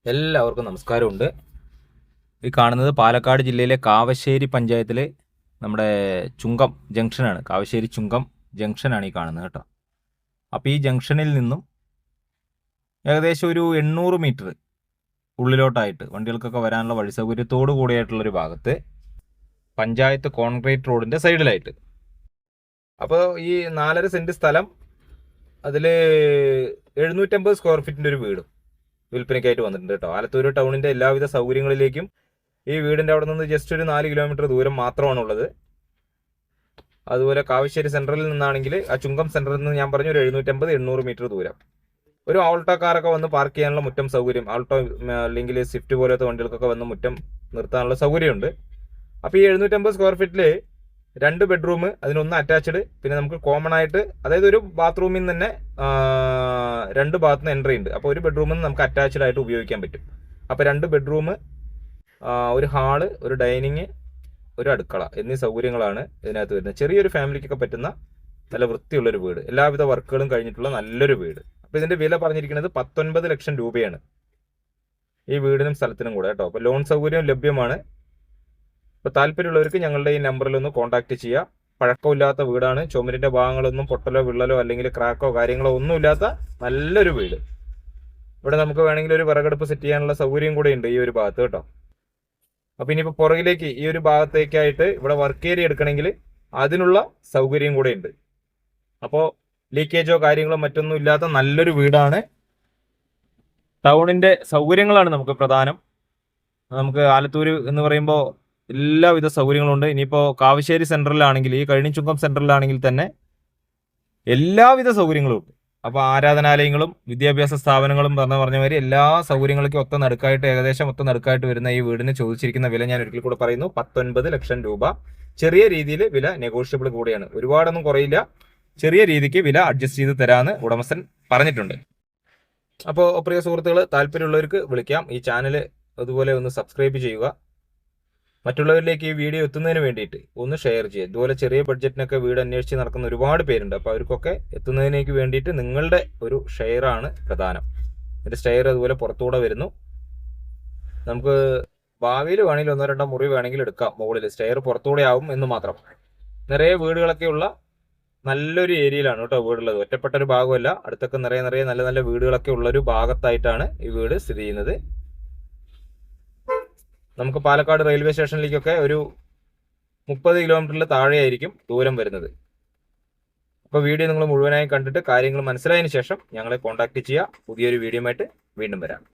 എല്ലാവർക്കും നമസ്കാരമുണ്ട്. ഈ കാണുന്നത് പാലക്കാട് ജില്ലയിലെ കാവശ്ശേരി പഞ്ചായത്തിലെ നമ്മുടെ ചുങ്കം ജംഗ്ഷനാണ്. കാവശ്ശേരി ചുങ്കം ജംഗ്ഷനാണ് ഈ കാണുന്നത് കേട്ടോ. അപ്പോൾ ഈ ജംഗ്ഷനിൽ നിന്നും ഏകദേശം ഒരു 800 മീറ്റർ ഉള്ളിലോട്ടായിട്ട് വണ്ടികൾക്കൊക്കെ വരാനുള്ള വഴി സൗകര്യത്തോടു കൂടിയായിട്ടുള്ളൊരു ഭാഗത്ത് പഞ്ചായത്ത് കോൺക്രീറ്റ് റോഡിൻ്റെ സൈഡിലായിട്ട്. അപ്പോൾ ഈ 4.5 സെൻറ്റ് സ്ഥലം, അതിൽ 750 സ്ക്വയർ ഫീറ്റിൻ്റെ ഒരു വീടും വിൽപ്പനയ്ക്കായിട്ട് വന്നിട്ടുണ്ട് കേട്ടോ. ആലത്തൂർ ടൗണിൻ്റെ എല്ലാവിധ സൗകര്യങ്ങളിലേക്കും ഈ വീടിൻ്റെ അവിടെ നിന്ന് ജസ്റ്റ് ഒരു 4 കിലോമീറ്റർ ദൂരം മാത്രമാണുള്ളത്. അതുപോലെ കാവശ്ശേരി സെൻട്രലിൽ നിന്നാണെങ്കിൽ ആ ചുങ്കം സെൻട്രലിൽ നിന്ന് ഞാൻ പറഞ്ഞു ഒരു 750-800 മീറ്റർ ദൂരം. ഒരു ആൾട്ടോ കാറൊക്കെ വന്ന് പാർക്ക് ചെയ്യാനുള്ള മുറ്റം സൗകര്യം, ആൾട്ടോ അല്ലെങ്കിൽ സ്വിഫ്റ്റ് പോലത്തെ വണ്ടികൾക്കൊക്കെ വന്ന് മുറ്റം നിർത്താനുള്ള സൗകര്യമുണ്ട്. അപ്പോൾ ഈ 750 സ്ക്വയർ ഫീറ്റിൽ 2 ബെഡ്റൂം, അതിനൊന്ന് അറ്റാച്ച്ഡ്, പിന്നെ നമുക്ക് കോമൺ ആയിട്ട്, അതായത് ഒരു ബാത്റൂമിൽ നിന്ന് തന്നെ 2 ഭാഗത്ത് നിന്ന് എൻട്രി ഉണ്ട്. അപ്പോൾ ഒരു ബെഡ്റൂമിൽ നിന്ന് നമുക്ക് അറ്റാച്ച്ഡ് ആയിട്ട് ഉപയോഗിക്കാൻ പറ്റും. അപ്പോൾ 2 ബെഡ്റൂം, ഒരു ഹാള്, ഒരു ഡൈനിങ്, ഒരു അടുക്കള എന്നീ സൗകര്യങ്ങളാണ് ഇതിനകത്ത് വരുന്നത്. ചെറിയൊരു ഫാമിലിക്കൊക്കെ പറ്റുന്ന നല്ല വൃത്തിയുള്ളൊരു വീട്, എല്ലാവിധ വർക്കുകളും കഴിഞ്ഞിട്ടുള്ള നല്ലൊരു വീട്. അപ്പോൾ ഇതിൻ്റെ വില പറഞ്ഞിരിക്കുന്നത് 19 ലക്ഷം രൂപയാണ് ഈ വീടിനും സ്ഥലത്തിനും കൂടെ കേട്ടോ. അപ്പോൾ ലോൺ സൗകര്യം ലഭ്യമാണ്. ഇപ്പോൾ താല്പര്യമുള്ളവർക്ക് ഞങ്ങളുടെ ഈ നമ്പറിൽ ഒന്ന് കോൺടാക്ട് ചെയ്യുക. പഴക്കമില്ലാത്ത വീടാണ്. ചുമരിൻ്റെ ഭാഗങ്ങളൊന്നും പൊട്ടലോ വിള്ളലോ അല്ലെങ്കിൽ ക്രാക്കോ കാര്യങ്ങളോ ഒന്നുമില്ലാത്ത നല്ലൊരു വീട്. ഇവിടെ നമുക്ക് വേണമെങ്കിൽ ഒരു വിറകടുപ്പ് സെറ്റ് ചെയ്യാനുള്ള സൗകര്യം കൂടെ ഉണ്ട് ഈ ഒരു ഭാഗത്ത് കേട്ടോ. അപ്പോൾ ഇനിയിപ്പോൾ പുറകിലേക്ക് ഈ ഒരു ഭാഗത്തേക്കായിട്ട് ഇവിടെ വർക്ക് ഏരിയ എടുക്കണമെങ്കിൽ അതിനുള്ള സൗകര്യം കൂടെ ഉണ്ട്. അപ്പോൾ ലീക്കേജോ കാര്യങ്ങളോ മറ്റൊന്നും ഇല്ലാത്ത നല്ലൊരു വീടാണ്. ടൗണിൻ്റെ സൗകര്യങ്ങളാണ് നമുക്ക് പ്രധാനം. നമുക്ക് ആലത്തൂർ എന്ന് പറയുമ്പോൾ എല്ലാവിധ സൗകര്യങ്ങളുണ്ട്. ഇനിയിപ്പോൾ കാവശ്ശേരി സെൻട്രലിലാണെങ്കിൽ, ഈ കഴിഞ്ഞിച്ചുങ്കം സെൻട്രലിലാണെങ്കിൽ തന്നെ എല്ലാവിധ സൗകര്യങ്ങളും ഉണ്ട്. അപ്പോൾ ആരാധനാലയങ്ങളും വിദ്യാഭ്യാസ സ്ഥാപനങ്ങളും പറഞ്ഞ മാതിരി എല്ലാ സൗകര്യങ്ങൾക്കും ഏകദേശം ഒത്ത നടുക്കായിട്ട് വരുന്ന ഈ വീടിന് ചോദിച്ചിരിക്കുന്ന വില ഞാൻ ഒരിക്കൽ കൂടെ പറയുന്നു, 19 ലക്ഷം രൂപ. ചെറിയ രീതിയിൽ വില നെഗോഷ്യബിൾ കൂടിയാണ്, ഒരുപാടൊന്നും കുറയില്ല. ചെറിയ രീതിക്ക് വില അഡ്ജസ്റ്റ് ചെയ്ത് തരാമെന്ന് ഉടമസ്ഥൻ പറഞ്ഞിട്ടുണ്ട്. അപ്പോൾ പ്രിയ സുഹൃത്തുക്കൾ, താല്പര്യമുള്ളവർക്ക് വിളിക്കാം. ഈ ചാനൽ അതുപോലെ ഒന്ന് സബ്സ്ക്രൈബ് ചെയ്യുക. മറ്റുള്ളവരിലേക്ക് ഈ വീഡിയോ എത്തുന്നതിന് വേണ്ടിയിട്ട് ഒന്ന് ഷെയർ ചെയ്യുക. ഇതുപോലെ ചെറിയ ബഡ്ജറ്റിനൊക്കെ വീട് അന്വേഷിച്ച് നടക്കുന്ന ഒരുപാട് പേരുണ്ട്. അപ്പോൾ അവർക്കൊക്കെ എത്തുന്നതിനേക്ക് വേണ്ടിയിട്ട് നിങ്ങളുടെ ഒരു ഷെയറാണ് പ്രധാനം. എൻ്റെ ഷെയർ അതുപോലെ പുറത്തുകൂടെ വരുന്നു. നമുക്ക് ഭാവിയിൽ വേണമെങ്കിൽ 1-2 മുറി വേണമെങ്കിൽ എടുക്കാം മുകളിൽ. സ്റ്റെയർ പുറത്തുകൂടെ ആവും എന്ന് മാത്രം. നിറയെ വീടുകളൊക്കെ ഉള്ള നല്ലൊരു ഏരിയയിലാണ് കേട്ടോ വീടുള്ളത്. ഒറ്റപ്പെട്ട ഒരു ഭാഗമല്ല, അടുത്തൊക്കെ നിറയെ നല്ല നല്ല വീടുകളൊക്കെ ഉള്ളൊരു ഭാഗത്തായിട്ടാണ് ഈ വീട് സ്ഥിതി ചെയ്യുന്നത്. നമുക്ക് പാലക്കാട് റെയിൽവേ സ്റ്റേഷനിലേക്കൊക്കെ ഒരു 30 കിലോമീറ്ററിൽ താഴെയായിരിക്കും ദൂരം വരുന്നത്. അപ്പോൾ വീഡിയോ നിങ്ങൾ മുഴുവനായി കണ്ടിട്ട് കാര്യങ്ങൾ മനസ്സിലായതിനു ശേഷം ഞങ്ങളെ കോൺടാക്ട് ചെയ്യുക. പുതിയൊരു വീഡിയോ ആയിട്ട് വീണ്ടും വരാം.